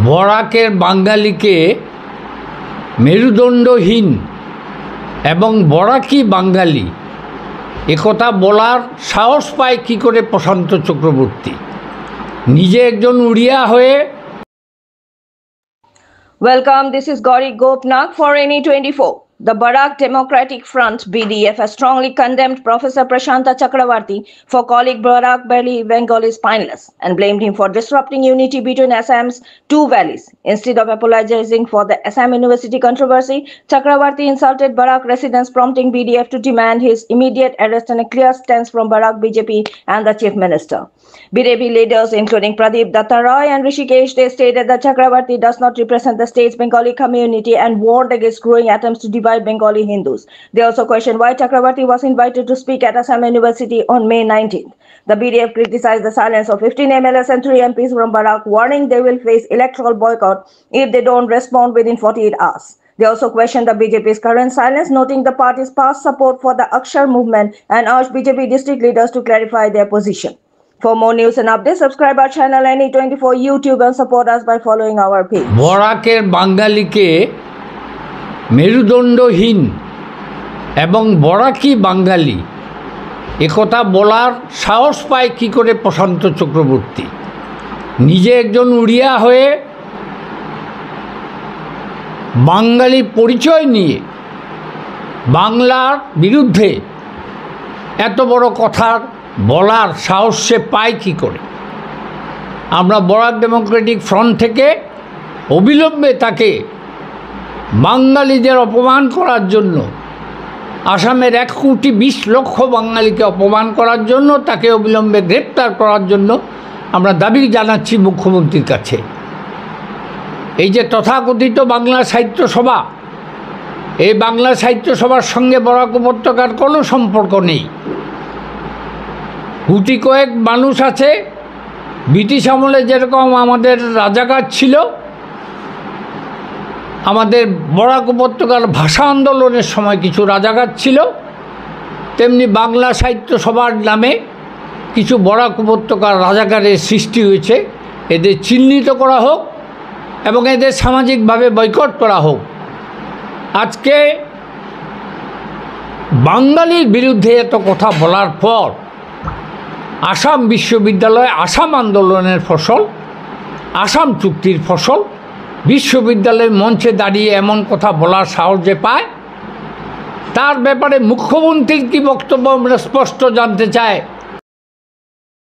বরাকের বাঙালিকে মেরুদণ্ডহীন এবং বরাকি বাঙালি একথা বলার সাহস পায় কী করে প্রশান্ত চক্রবর্তী? নিজে একজন উড়িয়া হয়ে। Welcome, this is Gauri Gopnath for NE24. The Barak Democratic Front BDF has strongly condemned Professor Prashanta Chakravarty for calling Barak Bengali spineless and blamed him for disrupting unity between Assam's two valleys. Instead of apologizing for the Assam University controversy, Chakravarty insulted Barak residents, prompting BDF to demand his immediate arrest and a clear stance from Barak BJP and the Chief Minister. BJP leaders including Pradeep Datta Roy and Rishikesh, they stated that Chakravarty does not represent the state's Bengali community and warned against growing attempts to divide Bengali Hindus. They also questioned why Chakravarty was invited to speak at Assam University on May 19th. The BDF criticized the silence of 15 MLAs and 3 MPs from Barak, warning they will face electoral boycott if they don't respond within 48 hours. They also questioned the BJP's current silence, noting the party's past support for the Akshar movement, and urged BJP district leaders to clarify their position. For more news and updates, subscribe our channel NE24 YouTube and support us by following our page. বরাকের বাঙালিকে মেরুদণ্ডহীন এবং বরাকি বাঙালি একথা বলার সাহস পায় কী করে প্রশান্ত চক্রবর্তী? নিজে একজন উড়িয়া হয়ে বাঙালি পরিচয় নিয়ে বাংলার বিরুদ্ধে এত বড় কথা বলার সাহস সে পায় কী করে? আমরা বরাক ডেমোক্রেটিক ফ্রন্ট থেকে অবিলম্বে তাকে বাঙালিদের অপমান করার জন্য, আসামের 1,20,00,000 বাঙালিকে অপমান করার জন্য তাকে অবিলম্বে গ্রেপ্তার করার জন্য আমরা দাবি জানাচ্ছি মুখ্যমন্ত্রীর কাছে। এই যে তথাকথিত বাংলা সাহিত্য সভা, এই বাংলা সাহিত্য সভার সঙ্গে বরাক উপত্যকার কোনো সম্পর্ক নেই। গুটি কয়েক মানুষ আছে, ব্রিটিশ আমলে যেরকম আমাদের রাজাকার ছিল, আমাদের বরাক উপত্যকার ভাষা আন্দোলনের সময় কিছু রাজাকার ছিল, তেমনি বাংলা সাহিত্য সভার নামে কিছু বরাক উপত্যকার রাজাকারের সৃষ্টি হয়েছে। এদের চিহ্নিত করা হোক এবং এদের সামাজিকভাবে বয়কট করা হোক। আজকে বাঙালির বিরুদ্ধে এত কথা বলার পর আসাম বিশ্ববিদ্যালয় আসাম আন্দোলনের ফসল, আসাম চুক্তির ফসল, বিশ্ববিদ্যালয়ের মঞ্চে দাঁড়িয়ে এমন কথা বলার সাহস যে পায়, তার ব্যাপারে মুখ্যমন্ত্রীর কী বক্তব্য আমরা স্পষ্ট জানতে চাই।